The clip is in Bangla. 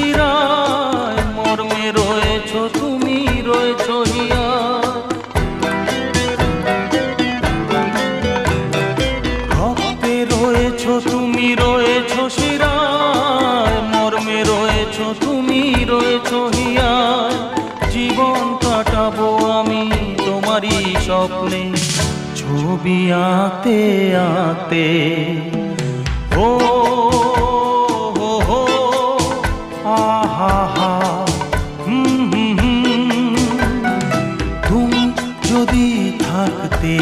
শিরায়, মর্মে রয়েছ তুমি, রয়েছ হিয়া। রক্তে রয়েছ তুমি, রয়েছ শিরায়, মর্মে রয়েছ তুমি, রয়েছ হিয়া। জীবন কাটাবো আমি তোমারই স্বপ্নে, ছবি আঁকতে আঁকতে। ও হো হো, আহা হা, তুমি যদি থাকতে।